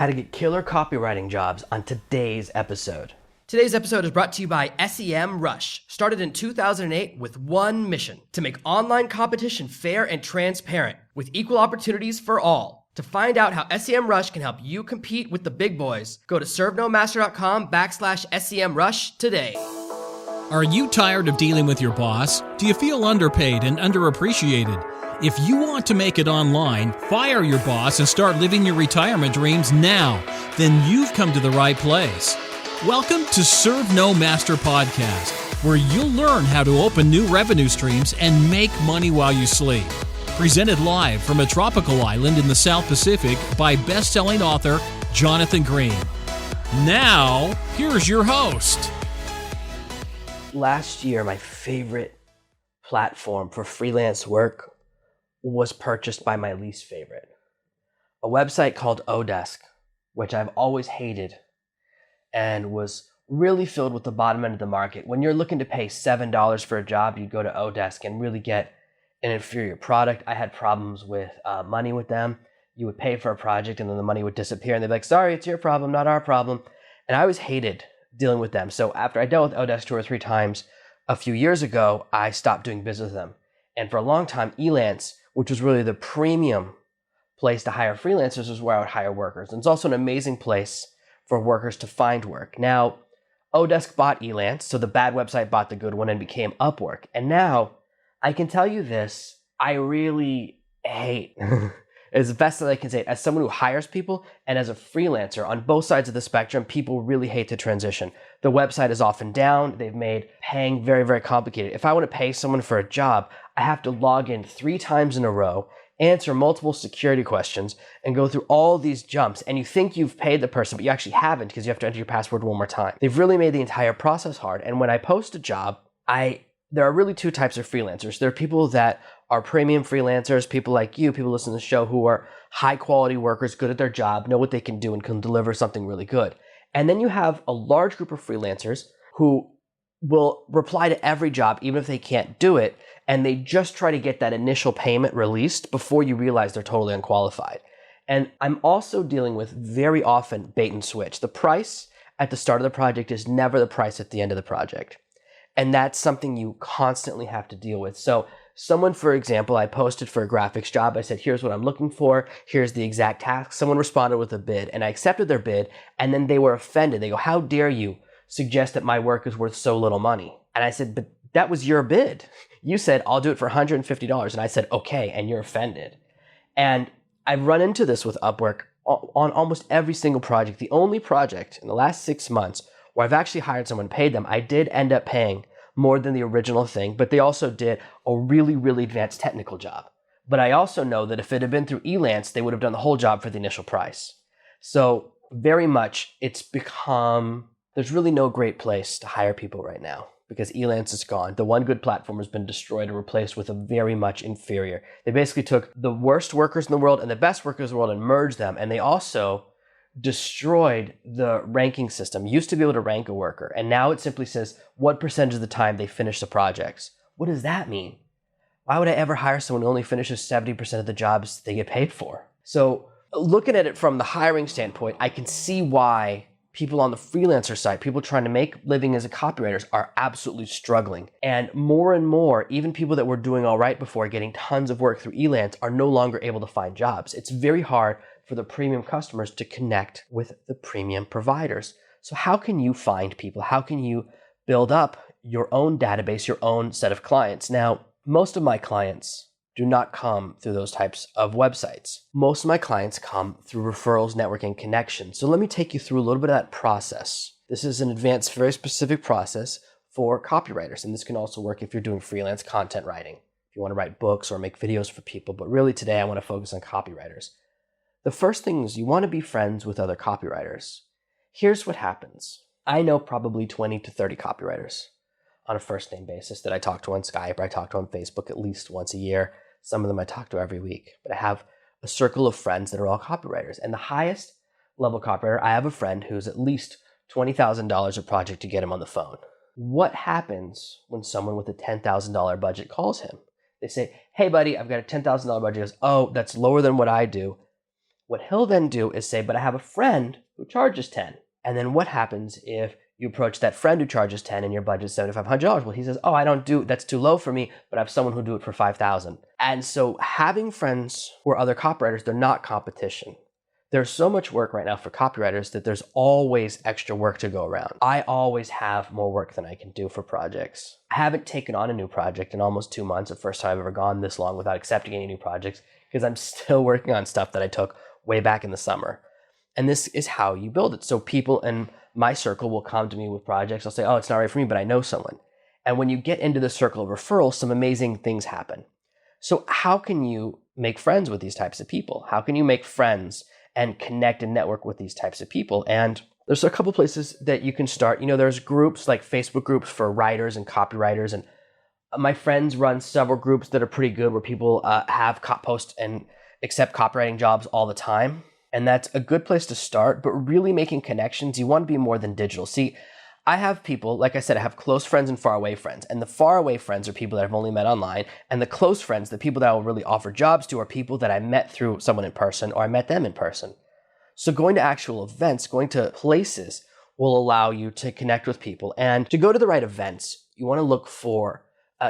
how to get killer copywriting jobs on today's episode. Today's episode is brought to you by SEMRush, started in 2008 with one mission: to make online competition fair and transparent with equal opportunities for all. To find out how SEMRush can help you compete with the big boys, go to servenomaster.com/SEMRush today. Are you tired of dealing with your boss? Do you feel underpaid and underappreciated? If you want to make it online, fire your boss and start living your retirement dreams now, then you've come to the right place. Welcome to Serve No Master Podcast, where you'll learn how to open new revenue streams and make money while you sleep. Presented live from a tropical island in the South Pacific by best-selling author Jonathan Green. Now, here's your host. Last year, my favorite platform for freelance work was purchased by my least favorite. A website called Odesk, which I've always hated and was really filled with the bottom end of the market. When you're looking to pay $7 for a job, you go to Odesk and really get an inferior product. I had problems with money with them. You would pay for a project and then the money would disappear and they'd be like, sorry, it's your problem, not our problem. And I always hated dealing with them. So after I dealt with Odesk 2 or 3 times a few years ago, I stopped doing business with them. And for a long time, Elance, which was really the premium place to hire freelancers, was where I would hire workers. And it's also an amazing place for workers to find work. Now, Odesk bought Elance, so the bad website bought the good one and became Upwork. And now, I can tell you this, I really hate, as best as I can say it, as someone who hires people and as a freelancer on both sides of the spectrum, people really hate the transition. The website is often down. They've made paying very, very complicated. If I want to pay someone for a job, I have to log in 3 times in a row, answer multiple security questions, and go through all these jumps. And you think you've paid the person, but you actually haven't because you have to enter your password one more time. They've really made the entire process hard. And when I post a job, there are really 2 types of freelancers. There are people that are premium freelancers, people like you, people listening to the show who are high quality workers, good at their job, know what they can do and can deliver something really good. And then you have a large group of freelancers who will reply to every job, even if they can't do it, and they just try to get that initial payment released before you realize they're totally unqualified. And I'm also dealing with very often bait and switch. The price at the start of the project is never the price at the end of the project. And that's something you constantly have to deal with. So someone, for example, I posted for a graphics job. I said, here's what I'm looking for. Here's the exact task. Someone responded with a bid and I accepted their bid. And then they were offended. They go, how dare you suggest that my work is worth so little money? And I said, but that was your bid. You said, I'll do it for $150. And I said, okay. And you're offended. And I've run into this with Upwork on almost every single project. The only project in the last 6 months where I've actually hired someone and paid them, I did end up paying more than the original thing, but they also did a really, really advanced technical job. But I also know that if it had been through Elance, they would have done the whole job for the initial price. So very much it's become, there's really no great place to hire people right now because Elance is gone. The one good platform has been destroyed and replaced with a very much inferior. They basically took the worst workers in the world and the best workers in the world and merged them. And they also destroyed the ranking system. You used to be able to rank a worker, and now it simply says what percentage of the time they finish the projects. What does that mean? Why would I ever hire someone who only finishes 70% of the jobs they get paid for? So looking at it from the hiring standpoint, I can see why people on the freelancer side, people trying to make living as a copywriters, are absolutely struggling. And more, even people that were doing all right before, getting tons of work through Elance, are no longer able to find jobs. It's very hard for the premium customers to connect with the premium providers. So how can you find people? How can you build up your own database, your own set of clients? Now, most of my clients do not come through those types of websites. Most of my clients come through referrals, networking, connections. So let me take you through a little bit of that process. This is an advanced, very specific process for copywriters. And this can also work if you're doing freelance content writing, if you want to write books or make videos for people. But really today, I want to focus on copywriters. The first thing is you want to be friends with other copywriters. Here's what happens. I know probably 20 to 30 copywriters on a first name basis that I talk to on Skype or I talk to on Facebook at least once a year. Some of them I talk to every week. But I have a circle of friends that are all copywriters. And the highest level copywriter, I have a friend who's at least $20,000 a project to get him on the phone. What happens when someone with a $10,000 budget calls him? They say, hey buddy, I've got a $10,000 budget. He goes, oh, that's lower than what I do. What he'll then do is say, but I have a friend who charges 10. And then what happens if you approach that friend who charges 10 and your budget's $7,500? Well, he says, oh, I don't do, that's too low for me, but I have someone who'll do it for 5,000. And so having friends who are other copywriters, they're not competition. There's so much work right now for copywriters that there's always extra work to go around. I always have more work than I can do for projects. I haven't taken on a new project in almost 2 months, the first time I've ever gone this long without accepting any new projects, because I'm still working on stuff that I took way back in the summer. And this is how you build it. So people in my circle will come to me with projects. I'll say, oh, it's not right for me, but I know someone. And when you get into the circle of referrals, some amazing things happen. So how can you make friends with these types of people? How can you make friends and connect and network with these types of people? And there's a couple places that you can start. There's groups like Facebook groups for writers and copywriters. And my friends run several groups that are pretty good where people have post and accept copywriting jobs all the time. And that's a good place to start, but really making connections, you want to be more than digital. See, I have people, like I said, I have close friends and far away friends. And the far away friends are people that I've only met online. And the close friends, the people that I will really offer jobs to, are people that I met through someone in person or I met them in person. So going to actual events, going to places will allow you to connect with people. And to go to the right events, you want to look for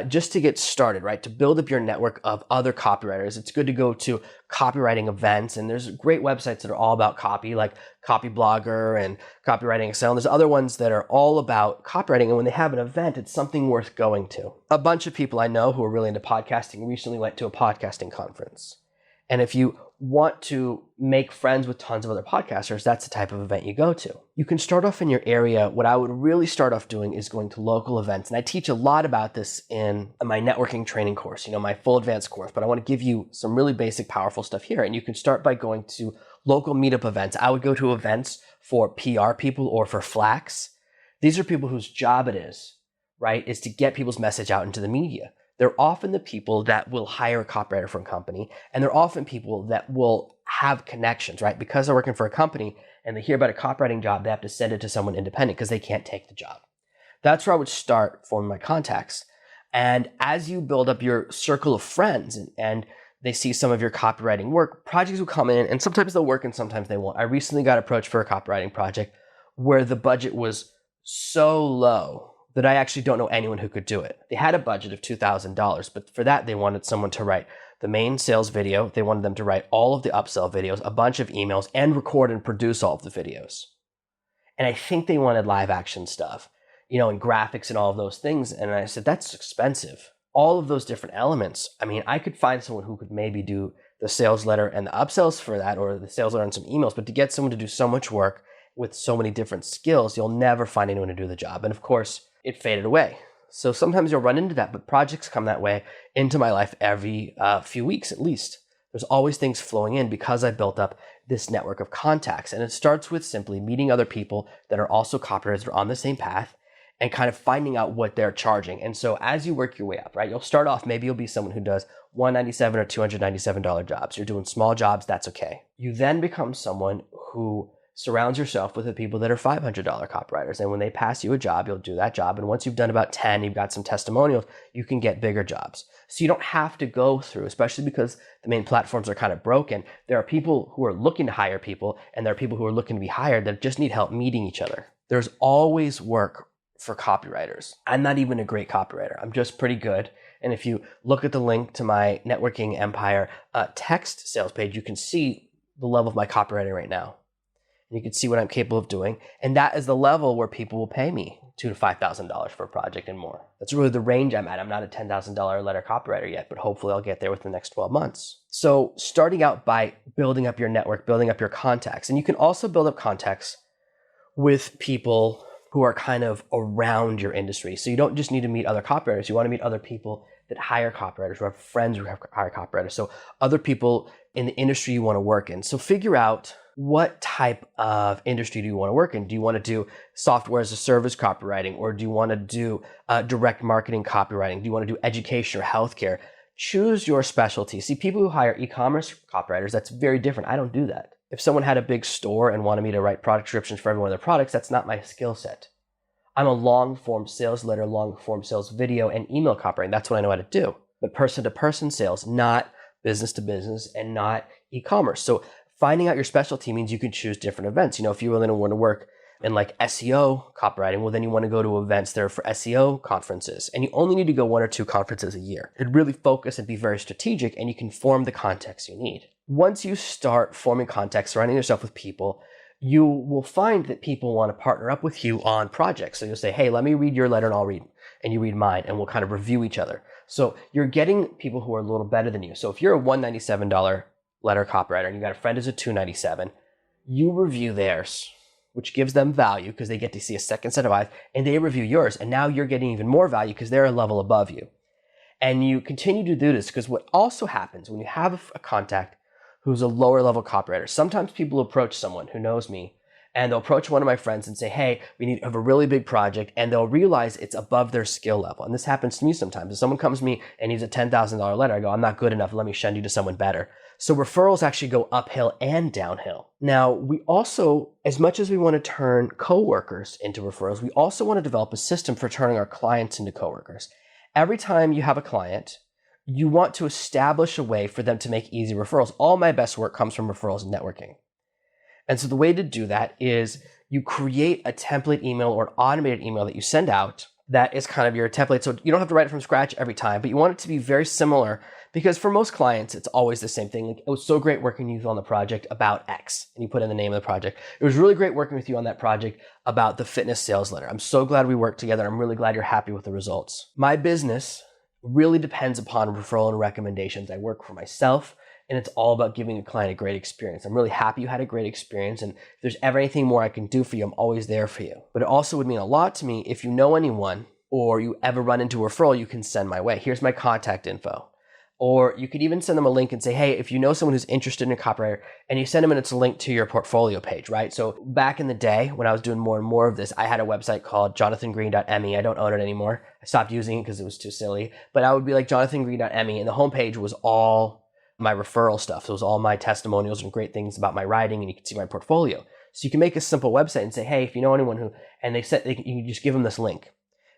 just to get started, right? To build up your network of other copywriters. It's good to go to copywriting events, and there's great websites that are all about copy, like Copyblogger and Copywriting Excel. And there's other ones that are all about copywriting, and when they have an event, it's something worth going to. A bunch of people I know who are really into podcasting recently went to a podcasting conference. And if you want to make friends with tons of other podcasters, that's the type of event you go to. You can start off in your area. What I would really start off doing is going to local events. And I teach a lot about this in my networking training course, my full advanced course, but I want to give you some really basic, powerful stuff here. And you can start by going to local meetup events. I would go to events for PR people or for Flax. These are people whose job it is, right, is to get people's message out into the media. They're often the people that will hire a copywriter from a company, and they're often people that will have connections, right? Because they're working for a company and they hear about a copywriting job, they have to send it to someone independent because they can't take the job. That's where I would start forming my contacts. And as you build up your circle of friends and they see some of your copywriting work, projects will come in, and sometimes they'll work and sometimes they won't. I recently got approached for a copywriting project where the budget was so low that I actually don't know anyone who could do it. They had a budget of $2,000, but for that, they wanted someone to write the main sales video. They wanted them to write all of the upsell videos, a bunch of emails, and record and produce all of the videos. And I think they wanted live action stuff, and graphics and all of those things. And I said, that's expensive. All of those different elements. I mean, I could find someone who could maybe do the sales letter and the upsells for that, or the sales letter and some emails, but to get someone to do so much work with so many different skills, you'll never find anyone to do the job. And of course, it faded away. So sometimes you'll run into that, but projects come that way into my life every few weeks at least. There's always things flowing in because I built up this network of contacts. And it starts with simply meeting other people that are also copywriters that are on the same path and kind of finding out what they're charging. And so as you work your way up, right, you'll start off, maybe you'll be someone who does $197 or $297 jobs. You're doing small jobs, that's okay. You then become someone who surrounds yourself with the people that are $500 copywriters. And when they pass you a job, you'll do that job. And once you've done about 10, you've got some testimonials, you can get bigger jobs. So you don't have to go through, especially because the main platforms are kind of broken. There are people who are looking to hire people, and there are people who are looking to be hired that just need help meeting each other. There's always work for copywriters. I'm not even a great copywriter. I'm just pretty good. And if you look at the link to my Networking Empire text sales page, you can see the level of my copywriting right now. You can see what I'm capable of doing. And that is the level where people will pay me $2,000 to $5,000 for a project and more. That's really the range I'm at. I'm not a $10,000 letter copywriter yet, but hopefully I'll get there within the next 12 months. So starting out by building up your network, building up your contacts. And you can also build up contacts with people who are kind of around your industry. So you don't just need to meet other copywriters. You want to meet other people that hire copywriters, who have friends who hire copywriters. So other people in the industry you want to work in. So figure out, what type of industry do you want to work in? Do you want to do software as a service copywriting, or do you want to do direct marketing copywriting? Do you want to do education or healthcare? Choose your specialty. See, people who hire e-commerce copywriters, that's very different. I don't do that. If someone had a big store and wanted me to write product descriptions for every one of their products, that's not my skill set. I'm a long-form sales letter, long-form sales video, and email copywriting. That's what I know how to do. But person-to-person sales, not business-to-business, and not e-commerce. So Finding out your specialty means you can choose different events. If you really want to work in like SEO copywriting, well, then you want to go to events that are for SEO conferences. And you only need to go 1 or 2 conferences a year. It'd really focus and be very strategic, and you can form the context you need. Once you start forming context, surrounding yourself with people, you will find that people want to partner up with you on projects. So you'll say, hey, let me read your letter and I'll read, and you read mine, and we'll kind of review each other. So you're getting people who are a little better than you. So if you're a $197 letter copywriter and you got a friend who's a $297, you review theirs, which gives them value because they get to see a second set of eyes, and they review yours. And now you're getting even more value because they're a level above you. And you continue to do this because what also happens when you have a contact who's a lower level copywriter, sometimes people approach someone who knows me, and they'll approach one of my friends and say, hey, we have a really big project, and they'll realize it's above their skill level. And this happens to me sometimes. If someone comes to me and needs a $10,000 letter, I go, I'm not good enough. Let me send you to someone better. So referrals actually go uphill and downhill. Now, we also, as much as we want to turn coworkers into referrals, we also want to develop a system for turning our clients into coworkers. Every time you have a client, you want to establish a way for them to make easy referrals. All my best work comes from referrals and networking. And so the way to do that is you create a template email or an automated email that you send out that is kind of your template. So you don't have to write it from scratch every time, but you want it to be very similar, because for most clients, it's always the same thing. Like, it was so great working with you on the project about X, and you put in the name of the project. It was really great working with you on that project about the fitness sales letter. I'm so glad we worked together. I'm really glad you're happy with the results. My business really depends upon referral and recommendations. I work for myself, and it's all about giving a client a great experience. I'm really happy you had a great experience, and if there's ever anything more I can do for you, I'm always there for you. But it also would mean a lot to me if you know anyone or you ever run into a referral you can send my way. Here's my contact info. Or you could even send them a link and say, hey, if you know someone who's interested in a copywriter, and you send them and it's a link to your portfolio page, right? So back in the day when I was doing more and more of this, I had a website called jonathangreen.me. I don't own it anymore. I stopped using it because it was too silly. But I would be like jonathangreen.me, and the homepage was all my referral stuff. So it was all my testimonials and great things about my writing, and you could see my portfolio. So you can make a simple website and say, hey, if you know anyone who, and you can just give them this link.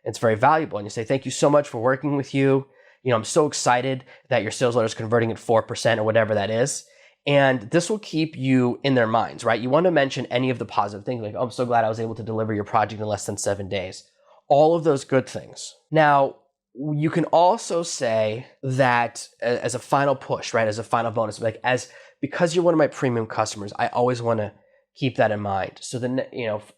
It's very valuable. And you say, thank you so much for working with you. I'm so excited that your sales letter is converting at 4% or whatever that is. And this will keep you in their minds, right? You want to mention any of the positive things, like, oh, I'm so glad I was able to deliver your project in less than 7 days. All of those good things. Now, you can also say that as a final push, right? As a final bonus, like, because you're one of my premium customers, I always want to keep that in mind. So then,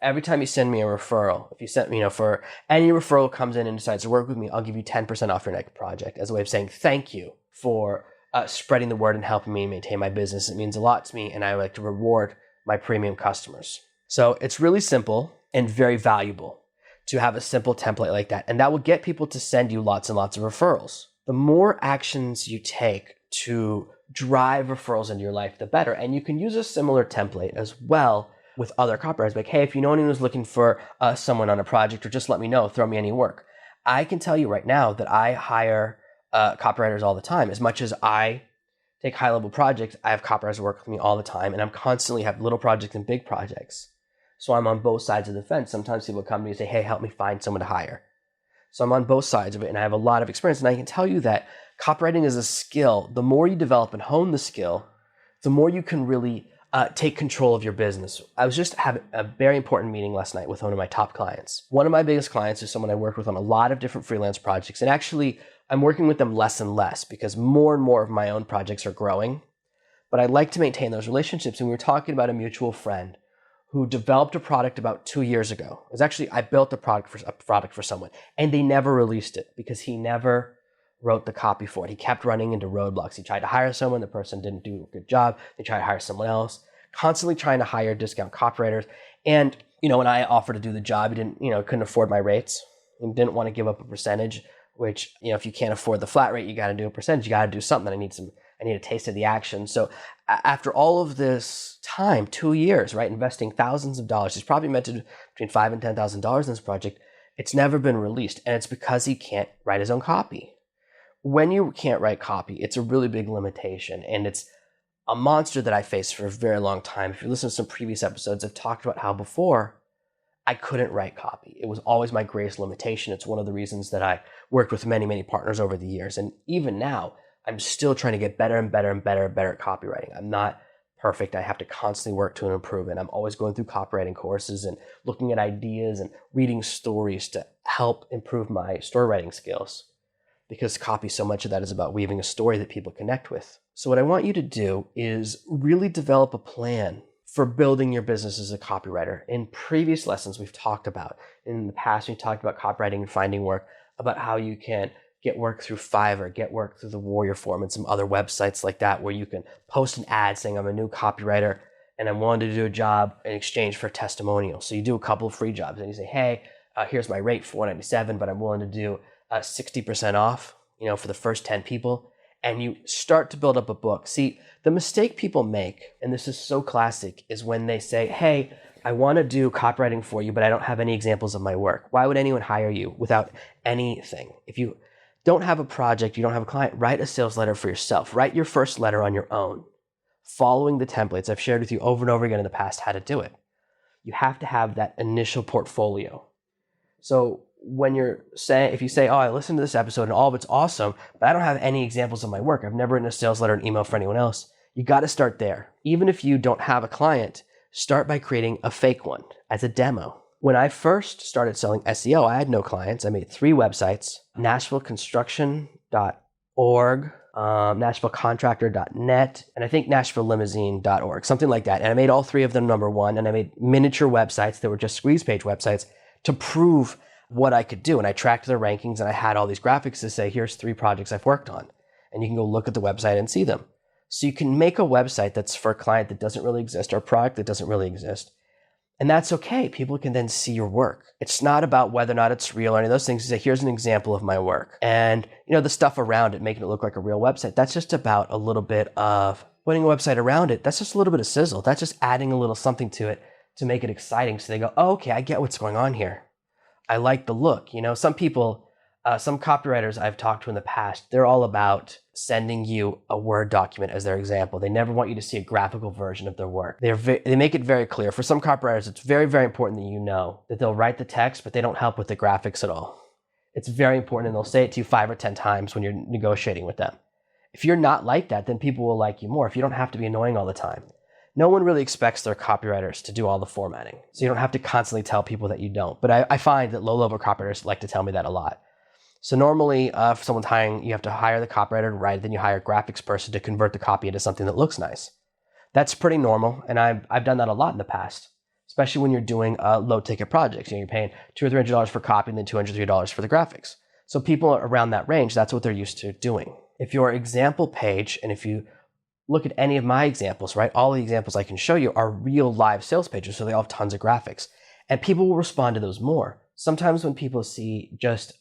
every time you send me a referral, if you send, for any referral comes in and decides to work with me, I'll give you 10% off your next project as a way of saying thank you for spreading the word and helping me maintain my business. It means a lot to me, and I like to reward my premium customers. So it's really simple and very valuable to have a simple template like that. And that will get people to send you lots and lots of referrals. The more actions you take to drive referrals into your life, the better. And you can use a similar template as well with other copywriters. Like, hey, if you know anyone who's looking for someone on a project, or just let me know, throw me any work. I can tell you right now that I hire copywriters all the time. As much as I take high-level projects, I have copywriters work with me all the time, and I'm constantly have little projects and big projects. So I'm on both sides of the fence. Sometimes people come to me and say, hey, help me find someone to hire. So I'm on both sides of it, and I have a lot of experience. And I can tell you that copywriting is a skill. The more you develop and hone the skill, the more you can really take control of your business. I was just having a very important meeting last night with one of my top clients. One of my biggest clients is someone I worked with on a lot of different freelance projects. And actually, I'm working with them less and less because more and more of my own projects are growing. But I like to maintain those relationships. And we were talking about a mutual friend who developed a product about 2 years ago. It was actually, I built a product for someone, and they never released it because he never wrote the copy for it. He kept running into roadblocks. He tried to hire someone, the person didn't do a good job. They tried to hire someone else, constantly trying to hire discount copywriters. And, when I offered to do the job, he didn't, couldn't afford my rates and didn't want to give up a percentage, which, if you can't afford the flat rate, you got to do a percentage. You got to do something. I need a taste of the action. So after all of this time, 2 years, right, investing thousands of dollars, he's probably invested between $5,000 and $10,000 in this project. It's never been released. And it's because he can't write his own copy. When you can't write copy, it's a really big limitation, and it's a monster that I faced for a very long time. If you listen to some previous episodes, I've talked about how before I couldn't write copy. It was always my greatest limitation. It's one of the reasons that I worked with many, many partners over the years. And even now, I'm still trying to get better and better and better and better at copywriting. I'm not perfect. I have to constantly work to improve it. I'm always going through copywriting courses and looking at ideas and reading stories to help improve my story writing skills, because copy, so much of that is about weaving a story that people connect with. So what I want you to do is really develop a plan for building your business as a copywriter. In previous lessons, we've talked about, in the past, we talked about copywriting and finding work, about how you can get work through Fiverr, get work through the Warrior Forum and some other websites like that, where you can post an ad saying, I'm a new copywriter and I'm willing to do a job in exchange for a testimonial. So you do a couple of free jobs and you say, hey, here's my rate, $4.97, but I'm willing to do 60% off, for the first 10 people. And you start to build up a book. See, the mistake people make, and this is so classic, is when they say, hey, I want to do copywriting for you, but I don't have any examples of my work. Why would anyone hire you without anything? If you don't have a project, you don't have a client, write a sales letter for yourself. Write your first letter on your own, following the templates I've shared with you over and over again in the past how to do it. You have to have that initial portfolio. So if you say, oh, I listened to this episode and all of it's awesome, but I don't have any examples of my work, I've never written a sales letter and email for anyone else, you got to start there. Even if you don't have a client, start by creating a fake one as a demo. When I first started selling SEO, I had no clients. I made 3 websites, NashvilleConstruction.org, NashvilleContractor.net, and I think NashvilleLimousine.org, something like that. And I made all 3 of them number 1, and I made miniature websites that were just squeeze page websites to prove what I could do. And I tracked their rankings, and I had all these graphics to say, here's 3 projects I've worked on. And you can go look at the website and see them. So you can make a website that's for a client that doesn't really exist, or a product that doesn't really exist. And that's okay. People can then see your work. It's not about whether or not it's real or any of those things. You say, here's an example of my work. And the stuff around it, making it look like a real website, that's just about a little bit of putting a website around it. That's just a little bit of sizzle. That's just adding a little something to it to make it exciting. So they go, oh, okay, I get what's going on here. I like the look. Some people, some copywriters I've talked to in the past, they're all about sending you a Word document as their example. They never want you to see a graphical version of their work. They make it very clear. For some copywriters, it's very, very important that that they'll write the text, but they don't help with the graphics at all. It's very important, and they'll say it to you 5 or 10 times when you're negotiating with them. If you're not like that, then people will like you more if you don't have to be annoying all the time. No one really expects their copywriters to do all the formatting, so you don't have to constantly tell people that you don't. But I find that low-level copywriters like to tell me that a lot. So normally, if someone's hiring, you have to hire the copywriter to write, then you hire a graphics person to convert the copy into something that looks nice. That's pretty normal, and I've done that a lot in the past, especially when you're doing low-ticket projects. You're paying $200 or $300 for copy and then $200 or $300 for the graphics. So people around that range, that's what they're used to doing. If your example page, and if you look at any of my examples, right? All the examples I can show you are real live sales pages, so they all have tons of graphics. And people will respond to those more. Sometimes when people see just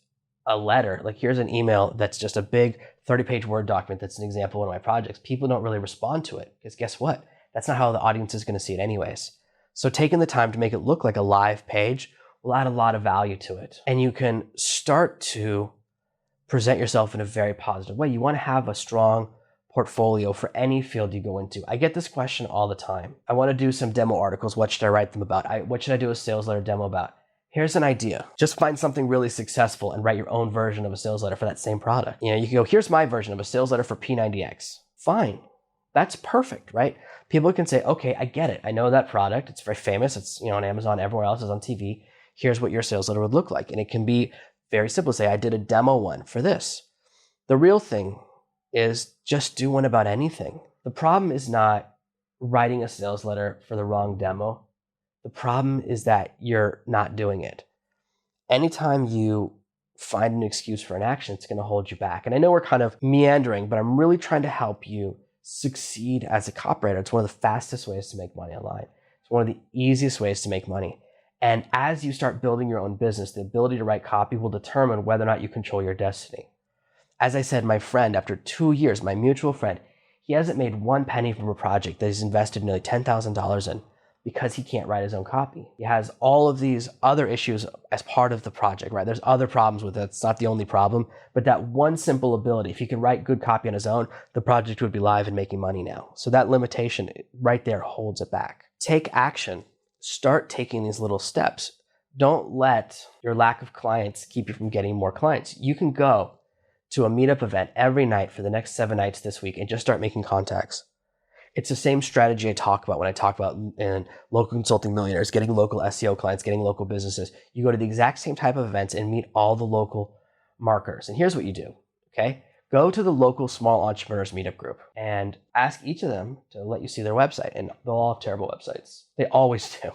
a letter, like here's an email that's just a big 30-page Word document that's an example of one of my projects, people don't really respond to it, because guess what? That's not how the audience is going to see it anyways. So taking the time to make it look like a live page will add a lot of value to it. And you can start to present yourself in a very positive way. You want to have a strong portfolio for any field you go into. I get this question all the time. I want to do some demo articles. What should I write them about? What should I do a sales letter demo about? Here's an idea. Just find something really successful and write your own version of a sales letter for that same product. You can go, here's my version of a sales letter for P90X. Fine. That's perfect, right? People can say, okay, I get it. I know that product. It's very famous. It's on Amazon, everywhere else, is on TV. Here's what your sales letter would look like. And it can be very simple. Say, I did a demo one for this. The real thing is just do one about anything. The problem is not writing a sales letter for the wrong demo. The problem is that you're not doing it. Anytime you find an excuse for an action, it's going to hold you back. And I know we're kind of meandering, but I'm really trying to help you succeed as a copywriter. It's one of the fastest ways to make money online. It's one of the easiest ways to make money. And as you start building your own business, the ability to write copy will determine whether or not you control your destiny. As I said, my friend, after 2 years, my mutual friend, he hasn't made 1 penny from a project that he's invested nearly $10,000 in because he can't write his own copy. He has all of these other issues as part of the project, right? There's other problems with it. It's not the only problem, but that one simple ability, if he can write good copy on his own, the project would be live and making money now. So that limitation right there holds it back. Take action. Start taking these little steps. Don't let your lack of clients keep you from getting more clients. You can go to a meetup event every night for the next 7 nights this week and just start making contacts. It's the same strategy I talk about when I talk about in local consulting millionaires, getting local SEO clients, getting local businesses. You go to the exact same type of events and meet all the local marketers. And here's what you do, okay? Go to the local small entrepreneurs meetup group and ask each of them to let you see their website. And they'll all have terrible websites. They always do.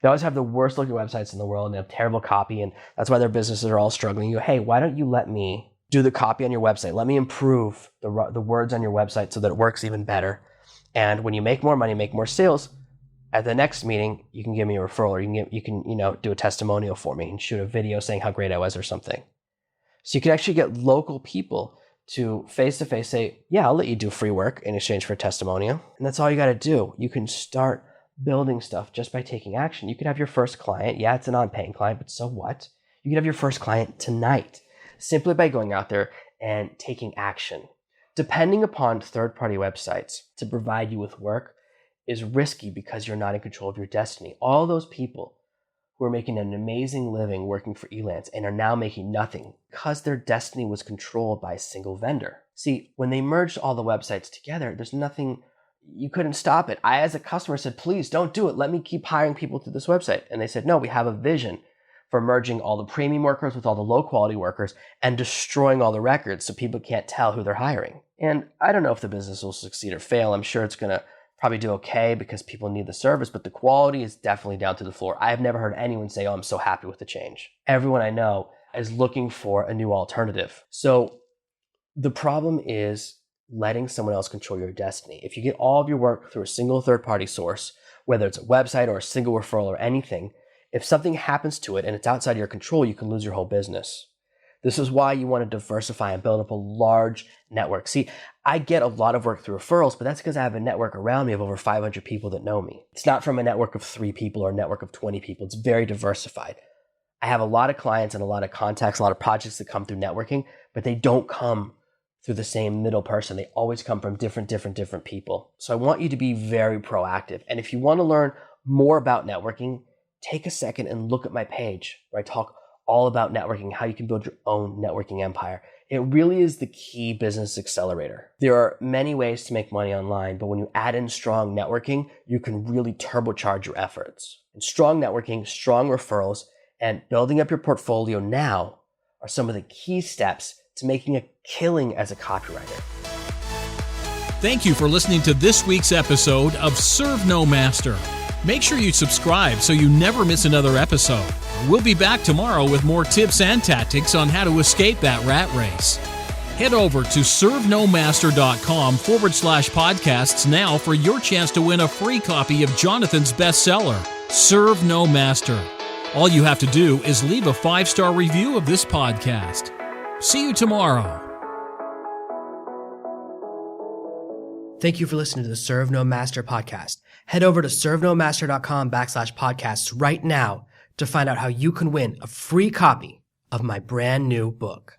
They always have the worst looking websites in the world and they have terrible copy. And that's why their businesses are all struggling. You go, hey, why don't you let me do the copy on your website? Let me improve the words on your website so that it works even better. And when you make more money, make more sales, at the next meeting, you can give me a referral, or you can do a testimonial for me and shoot a video saying how great I was or something. So you can actually get local people to face-to-face say, yeah, I'll let you do free work in exchange for a testimonial. And that's all you got to do. You can start building stuff just by taking action. You could have your first client. Yeah, it's a non-paying client, but so what? You could have your first client tonight simply by going out there and taking action. Depending upon third-party websites to provide you with work is risky because you're not in control of your destiny. All those people who are making an amazing living working for Elance and are now making nothing because their destiny was controlled by a single vendor. See, when they merged all the websites together, there's nothing, you couldn't stop it. I, as a customer, said, please don't do it. Let me keep hiring people through this website. And they said, no, we have a vision for merging all the premium workers with all the low quality workers and destroying all the records so people can't tell who they're hiring. And I don't know if the business will succeed or fail. I'm sure it's going to probably do okay because people need the service, but the quality is definitely down to the floor. I have never heard anyone say, oh, I'm so happy with the change. Everyone I know is looking for a new alternative. So the problem is letting someone else control your destiny. If you get all of your work through a single third-party source, whether it's a website or a single referral or anything, if something happens to it and it's outside your control, you can lose your whole business. This is why you want to diversify and build up a large network. See, I get a lot of work through referrals, but that's because I have a network around me of over 500 people that know me. It's not from a network of 3 people or a network of 20 people. It's very diversified. I have a lot of clients and a lot of contacts, a lot of projects that come through networking, but they don't come through the same middle person. They always come from different people. So I want you to be very proactive. And if you want to learn more about networking, take a second and look at my page where I talk all about networking, how you can build your own networking empire. It really is the key business accelerator. There are many ways to make money online, but when you add in strong networking, you can really turbocharge your efforts. And strong networking, strong referrals, and building up your portfolio now are some of the key steps to making a killing as a copywriter. Thank you for listening to this week's episode of Serve No Master. Make sure you subscribe so you never miss another episode. We'll be back tomorrow with more tips and tactics on how to escape that rat race. Head over to servenomaster.com/podcasts now for your chance to win a free copy of Jonathan's bestseller, Serve No Master. All you have to do is leave a 5-star review of this podcast. See you tomorrow. Thank you for listening to the Serve No Master podcast. Head over to servenomaster.com/podcasts right now to find out how you can win a free copy of my brand new book.